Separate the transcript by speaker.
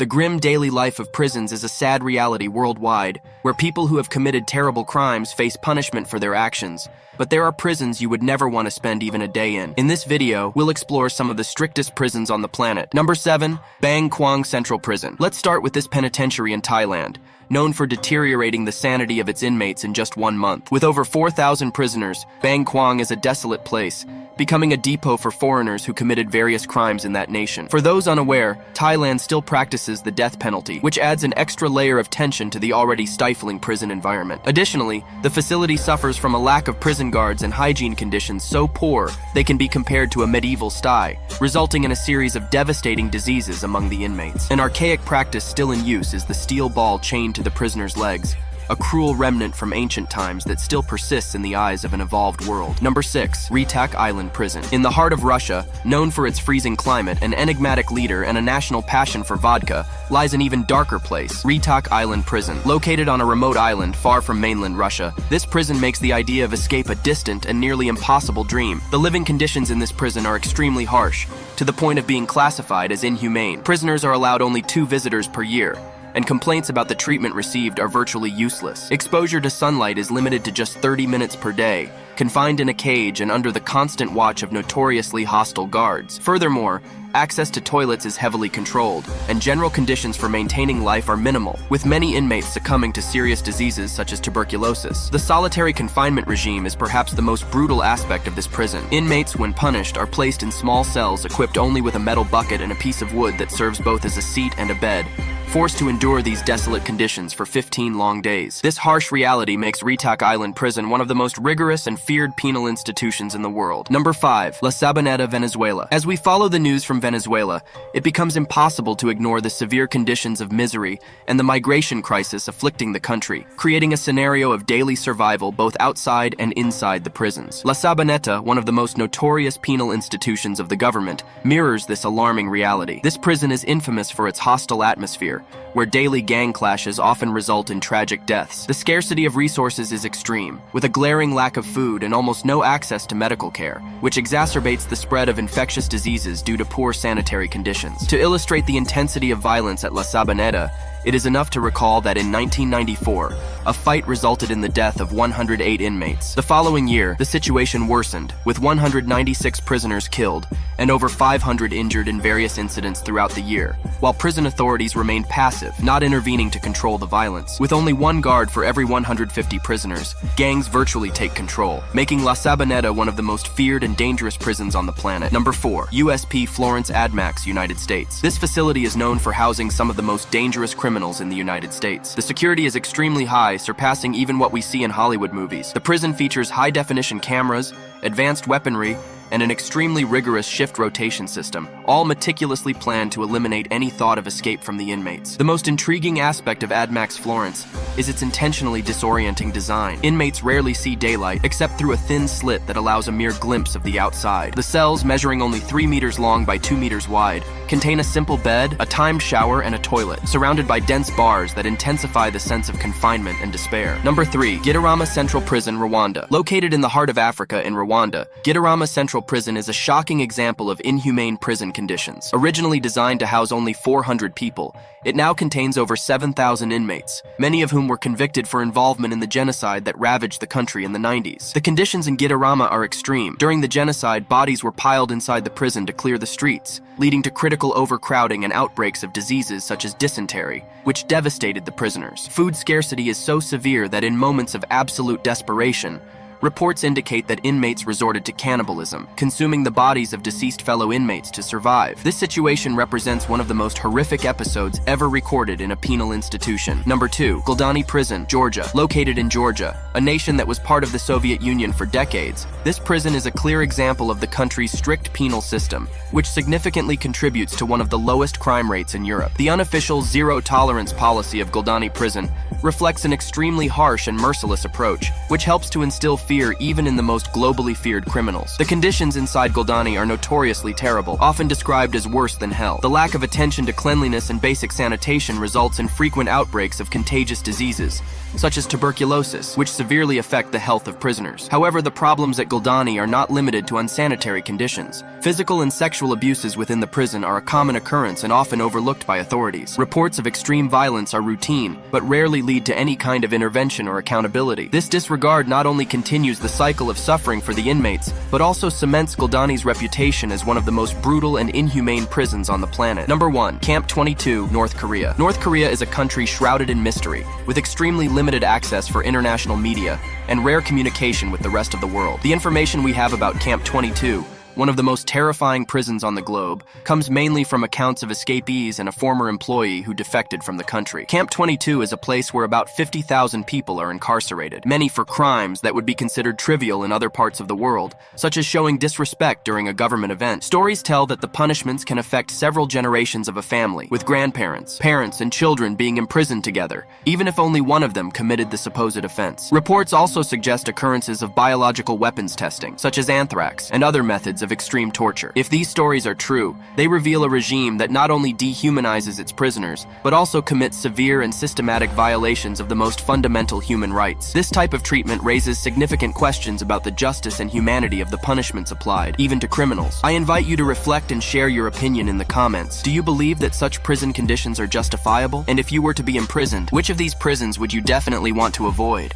Speaker 1: The grim daily life of prisons is a sad reality worldwide, where people who have committed terrible crimes face punishment for their actions. But there are prisons you would never want to spend even a day in. In this video, we'll explore some of the strictest prisons on the planet. Number 7. Bang Kwang Central Prison. Let's start with this penitentiary in Thailand, known for deteriorating the sanity of its inmates in just 1 month. With over 4,000 prisoners, Bang Kwang is a desolate place, becoming a depot for foreigners who committed various crimes in that nation. For those unaware, Thailand still practices the death penalty, which adds an extra layer of tension to the already stifling prison environment. Additionally, the facility suffers from a lack of prison guards and hygiene conditions so poor they can be compared to a medieval sty, resulting in a series of devastating diseases among the inmates. An archaic practice still in use is the steel ball chained to the prisoner's legs, a cruel remnant from ancient times that still persists in the eyes of an evolved world. Number 6. Retak Island Prison. In the heart of Russia, known for its freezing climate, an enigmatic leader, and a national passion for vodka, lies an even darker place, Retak Island Prison. Located on a remote island far from mainland Russia, this prison makes the idea of escape a distant and nearly impossible dream. The living conditions in this prison are extremely harsh, to the point of being classified as inhumane. Prisoners are allowed only 2 visitors per year, and complaints about the treatment received are virtually useless. Exposure to sunlight is limited to just 30 minutes per day, confined in a cage and under the constant watch of notoriously hostile guards. Furthermore, access to toilets is heavily controlled, and general conditions for maintaining life are minimal, with many inmates succumbing to serious diseases such as tuberculosis. The solitary confinement regime is perhaps the most brutal aspect of this prison. Inmates, when punished, are placed in small cells equipped only with a metal bucket and a piece of wood that serves both as a seat and a bed, forced to endure these desolate conditions for 15 long days. This harsh reality makes Retak Island Prison one of the most rigorous and feared penal institutions in the world. Number 5. La Sabaneta, Venezuela. As we follow the news from Venezuela, it becomes impossible to ignore the severe conditions of misery and the migration crisis afflicting the country, creating a scenario of daily survival both outside and inside the prisons. La Sabaneta, one of the most notorious penal institutions of the government, mirrors this alarming reality. This prison is infamous for its hostile atmosphere, where daily gang clashes often result in tragic deaths. The scarcity of resources is extreme, with a glaring lack of food and almost no access to medical care, which exacerbates the spread of infectious diseases due to poor sanitary conditions. To illustrate the intensity of violence at La Sabaneta, it is enough to recall that in 1994, a fight resulted in the death of 108 inmates. The following year, the situation worsened, with 196 prisoners killed and over 500 injured in various incidents throughout the year, while prison authorities remained passive, not intervening to control the violence. With only 1 guard for every 150 prisoners, gangs virtually take control, making La Sabaneta one of the most feared and dangerous prisons on the planet. Number 4. USP Florence Admax, United States. This facility is known for housing some of the most dangerous criminals in the United States. The security is extremely high, surpassing even what we see in Hollywood movies. The prison features high-definition cameras, advanced weaponry, and an extremely rigorous shift rotation system, all meticulously planned to eliminate any thought of escape from the inmates. The most intriguing aspect of Admax Florence is its intentionally disorienting design. Inmates rarely see daylight, except through a thin slit that allows a mere glimpse of the outside. The cells, measuring only 3 meters long by 2 meters wide, contain a simple bed, a timed shower, and a toilet, surrounded by dense bars that intensify the sense of confinement and despair. Number 3. Gitarama Central Prison, Rwanda. Located in the heart of Africa in Rwanda, Gitarama Central Prison is a shocking example of inhumane prison conditions. Originally designed to house only 400 people, it now contains over 7,000 inmates, many of whom were convicted for involvement in the genocide that ravaged the country in the 90s. The conditions in Gitarama are extreme. During the genocide, bodies were piled inside the prison to clear the streets, leading to critical overcrowding and outbreaks of diseases such as dysentery, which devastated the prisoners. Food scarcity is so severe that in moments of absolute desperation, reports indicate that inmates resorted to cannibalism, consuming the bodies of deceased fellow inmates to survive. This situation represents one of the most horrific episodes ever recorded in a penal institution. Number 2. Goldani Prison, Georgia. Located in Georgia, a nation that was part of the Soviet Union for decades, this prison is a clear example of the country's strict penal system, which significantly contributes to one of the lowest crime rates in Europe. The unofficial zero-tolerance policy of Goldani Prison reflects an extremely harsh and merciless approach, which helps to instill fear even in the most globally feared criminals. The conditions inside Goldani are notoriously terrible, often described as worse than hell. The lack of attention to cleanliness and basic sanitation results in frequent outbreaks of contagious diseases, such as tuberculosis, which severely affect the health of prisoners. However, the problems at Guldani are not limited to unsanitary conditions. Physical and sexual abuses within the prison are a common occurrence and often overlooked by authorities. Reports of extreme violence are routine, but rarely lead to any kind of intervention or accountability. This disregard not only continues the cycle of suffering for the inmates, but also cements Guldani's reputation as one of the most brutal and inhumane prisons on the planet. Number 1. Camp 22, North Korea. North Korea is a country shrouded in mystery, with extremely limited access for international media and rare communication with the rest of the world. The information we have about Camp 22, one of the most terrifying prisons on the globe, comes mainly from accounts of escapees and a former employee who defected from the country. Camp 22 is a place where about 50,000 people are incarcerated, many for crimes that would be considered trivial in other parts of the world, such as showing disrespect during a government event. Stories tell that the punishments can affect several generations of a family, with grandparents, parents, and children being imprisoned together, even if only one of them committed the supposed offense. Reports also suggest occurrences of biological weapons testing, such as anthrax, and other methods of extreme torture. If these stories are true, they reveal a regime that not only dehumanizes its prisoners, but also commits severe and systematic violations of the most fundamental human rights. This type of treatment raises significant questions about the justice and humanity of the punishments applied, even to criminals. I invite you to reflect and share your opinion in the comments. Do you believe that such prison conditions are justifiable? And if you were to be imprisoned, which of these prisons would you definitely want to avoid?